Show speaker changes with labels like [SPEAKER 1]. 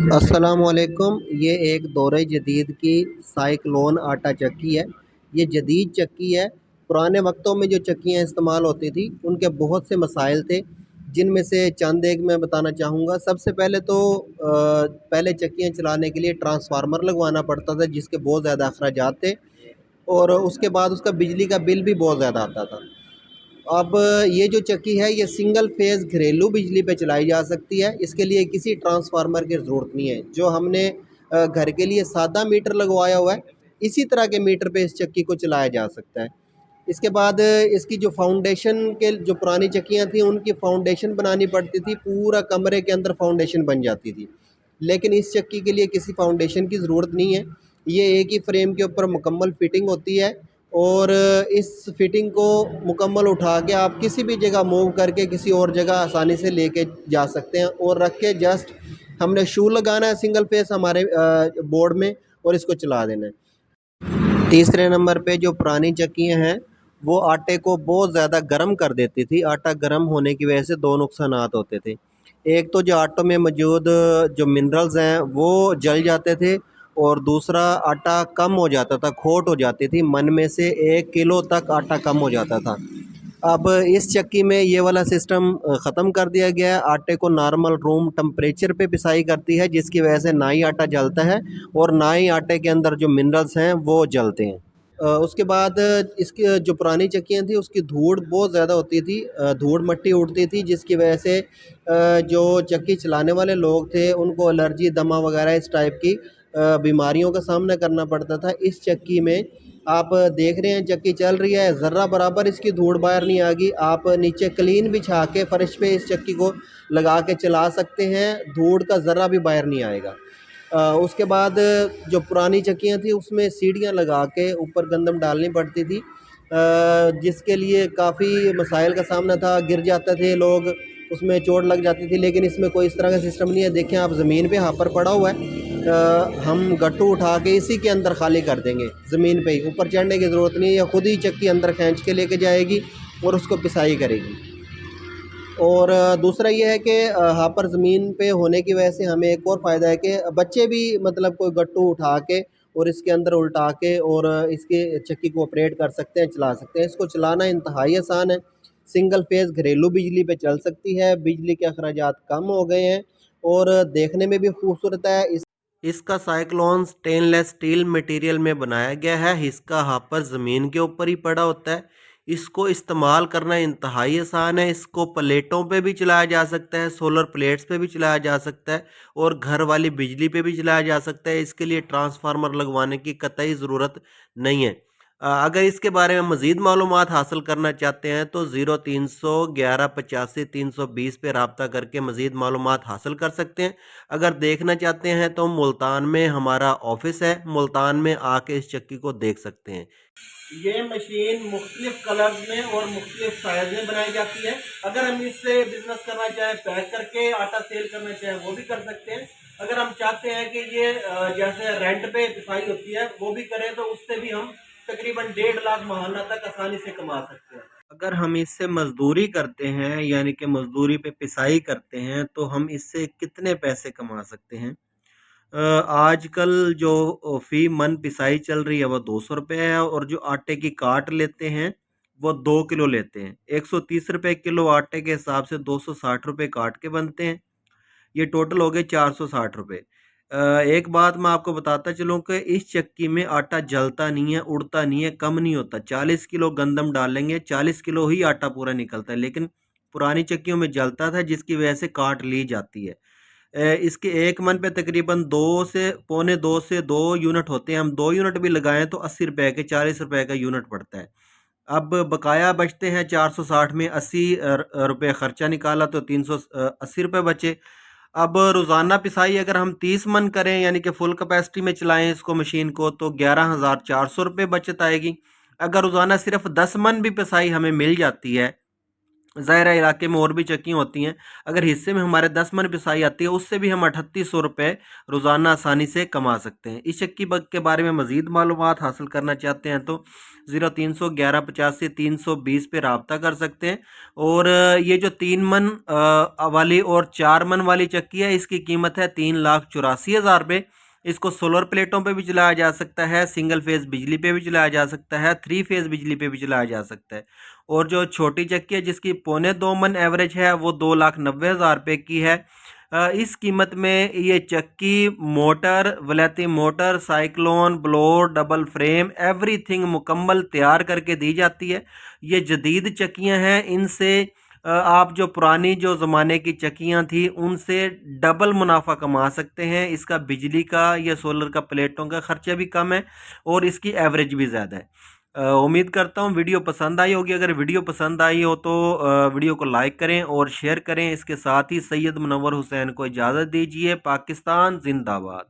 [SPEAKER 1] अस्सलामुअलैकुम। ये एक दौरे जदीद की साइक्लोन आटा चक्की है। ये जदीद चक्की है। पुराने वक्तों में जो चक्कियाँ इस्तेमाल होती थी उनके बहुत से मसाइल थे, जिनमें से चंद एक मैं बताना चाहूँगा। सबसे पहले तो पहले चक्कियाँ चलाने के लिए ट्रांसफार्मर लगवाना पड़ता था, जिसके बहुत ज़्यादा अखराजात थे, और उसके बाद उसका बिजली का बिल भी बहुत ज़्यादा आता था। अब ये जो चक्की है ये सिंगल फेज़ घरेलू बिजली पे चलाई जा सकती है। इसके लिए किसी ट्रांसफार्मर की ज़रूरत नहीं है। जो हमने घर के लिए सादा मीटर लगवाया हुआ है, इसी तरह के मीटर पे इस चक्की को चलाया जा सकता है। इसके बाद इसकी जो फाउंडेशन के जो पुरानी चक्कियाँ थी उनकी फाउंडेशन बनानी पड़ती थी, पूरा कमरे के अंदर फाउंडेशन बन जाती थी। लेकिन इस चक्की के लिए किसी फाउंडेशन की ज़रूरत नहीं है। ये एक ही फ्रेम के ऊपर मुकम्मल फिटिंग होती है, और इस फिटिंग को मुकम्मल उठा के आप किसी भी जगह मूव करके किसी और जगह आसानी से लेके जा सकते हैं, और रख के जस्ट हमने शू लगाना है सिंगल फेस हमारे बोर्ड में, और इसको चला देना है। तीसरे नंबर पे जो पुरानी चक्कियाँ हैं वो आटे को बहुत ज़्यादा गर्म कर देती थी। आटा गर्म होने की वजह से दो नुकसानात होते थे। एक तो जो आटों में मौजूद जो मिनरल्स हैं वो जल जाते थे, और दूसरा आटा कम हो जाता था, खोट हो जाती थी। मन में से 1 किलो तक आटा कम हो जाता था। अब इस चक्की में ये वाला सिस्टम ख़त्म कर दिया गया है। आटे को नॉर्मल रूम टेम्परेचर पे पिसाई करती है, जिसकी वजह से ना ही आटा जलता है और ना ही आटे के अंदर जो मिनरल्स हैं वो जलते हैं। उसके बाद इसकी जो पुरानी चक्कियाँ थी उसकी धूड़ बहुत ज़्यादा होती थी, धूड़ मट्टी उड़ती थी, जिसकी वजह से जो चक्की चलाने वाले लोग थे उनको एलर्जी, दमा वगैरह इस टाइप की बीमारियों का सामना करना पड़ता था। इस चक्की में आप देख रहे हैं चक्की चल रही है, ज़र्रा बराबर इसकी धूड़ बाहर नहीं आ गई। आप नीचे क्लीन बिछा के फ़र्श पे इस चक्की को लगा के चला सकते हैं, धूड़ का ज़र्रा भी बाहर नहीं आएगा। उसके बाद जो पुरानी चक्कियाँ थी उसमें सीढ़ियाँ लगा के ऊपर गंदम डालनी पड़ती थी, जिसके लिए काफ़ी मसाइल का सामना था। गिर जाते थे लोग, उसमें चोट लग जाती थी। लेकिन इसमें कोई इस तरह का सिस्टम नहीं है। देखें आप, ज़मीन पे हापर पड़ा हुआ है, हम गट्टू उठा के इसी के अंदर खाली कर देंगे, ज़मीन पे ही। ऊपर चढ़ने की ज़रूरत नहीं है, या खुद ही चक्की अंदर खींच के लेके जाएगी और उसको पिसाई करेगी। और दूसरा ये है कि हापर ज़मीन पे होने की वजह से हमें एक और फ़ायदा है कि बच्चे भी मतलब कोई गट्टू उठा के और इसके अंदर उल्टा के और इसके चक्की को ऑपरेट कर सकते हैं, चला सकते हैं। इसको चलाना इंतहाई आसान है। सिंगल फेज़ घरेलू बिजली पे चल सकती है, बिजली के अखराजात कम हो गए हैं, और देखने में भी खूबसूरत है। इसका साइक्लोन स्टेनलेस स्टील मटेरियल में बनाया गया है। इसका हापर ज़मीन के ऊपर ही पड़ा होता है। इसको इस्तेमाल करना इंतहाई आसान है। इसको प्लेटों पे भी चलाया जा सकता है, सोलर प्लेट्स पे भी चलाया जा सकता है, और घर वाली बिजली पे भी चलाया जा सकता है। इसके लिए ट्रांसफार्मर लगवाने की कतई ज़रूरत नहीं है। अगर इसके बारे में मज़ीद मालूमात हासिल करना चाहते हैं तो 0311 85 320 पे रब्ता करके मज़ीद मालूमात हासिल कर सकते हैं। अगर देखना चाहते हैं तो मुल्तान में हमारा ऑफिस है, मुल्तान में आके इस चक्की को देख सकते हैं। ये मशीन मुख्तलिफ कलर्स में और मुख्तलिफ साइज में बनाई जाती है। अगर हम इससे बिजनेस करना चाहें, पैक करके आटा सेल करना चाहें, वो भी कर सकते हैं। अगर हम चाहते हैं कि ये जैसे रेंट पे पिसाई होती है वो भी करें, तो उससे भी हम तकरीबन 1.5 लाख महाना तक आसानी से कमा सकते हैं। अगर हम इससे मजदूरी करते हैं, यानी कि मजदूरी पे पिसाई करते हैं, तो हम इससे कितने पैसे कमा सकते हैं? आजकल जो फ़ी मन पिसाई चल रही है वो 200 रुपये है, और जो आटे की काट लेते हैं वो 2 किलो लेते हैं। 130 रुपये किलो आटे के हिसाब से 260 रुपये काट के बनते हैं। ये टोटल हो गए 460 रुपये। एक बात मैं आपको बताता चलूँ कि इस चक्की में आटा जलता नहीं है, उड़ता नहीं है, कम नहीं होता। 40 किलो गंदम डालेंगे, 40 किलो ही आटा पूरा निकलता है। लेकिन पुरानी चक्कियों में जलता था, जिसकी वजह से काट ली जाती है। इसके एक मन पे तकरीबन 2 से पौने 2 से 2 यूनिट होते हैं। हम 2 यूनिट भी लगाएँ तो 80 रुपए के, 40 रुपए का यूनिट पड़ता है। अब बकाया बचते हैं 460 में 80 रुपए खर्चा निकाला तो 380 रुपए बचे। अब रोज़ाना पिसाई अगर हम 30 मन करें, यानी कि फुल कैपेसिटी में चलाएँ इसको, मशीन को, तो 11,400 रुपये बचत आएगी। अगर रोज़ाना सिर्फ 10 मन भी पिसाई हमें मिल जाती है ज़ाहिर है इलाके में और भी चक्कियाँ होती हैं। अगर हिस्से में हमारे 10 मन पिसाई आती है, उससे भी हम 3800 रुपये रोज़ाना आसानी से कमा सकते हैं। इस चक्की के बारे में मज़ीद मालूमात हासिल करना चाहते हैं तो 0311 320 पे रब्ता कर सकते हैं। और ये जो 3 मन वाली और 4 मन वाली चक्की है, इसकी कीमत है 3,84,000 रुपये। इसको सोलर प्लेटों पे भी चलाया जा सकता है, सिंगल फेज़ बिजली पे भी चलाया जा सकता है, 3 फेज़ बिजली पे भी चलाया जा सकता है। और जो छोटी चक्की है जिसकी 1.25 मन एवरेज है, वो 2,90,000 रुपये की है। इस कीमत में ये चक्की मोटर, वलैती motor, cyclone, blower, double frame, everything मुकम्मल तैयार करके दी जाती है। ये जदीद चक्कियाँ हैं, इनसे आप जो पुरानी जो ज़माने की चक्कियाँ थी उनसे डबल मुनाफा कमा सकते हैं। इसका बिजली का या सोलर का प्लेटों का ख़र्चा भी कम है और इसकी एवरेज भी ज़्यादा है। उम्मीद करता हूँ वीडियो पसंद आई होगी। अगर वीडियो पसंद आई हो तो वीडियो को लाइक करें और शेयर करें। इसके साथ ही सैयद मुनव्वर हुसैन को इजाज़त दीजिए। पाकिस्तान जिंदाबाद।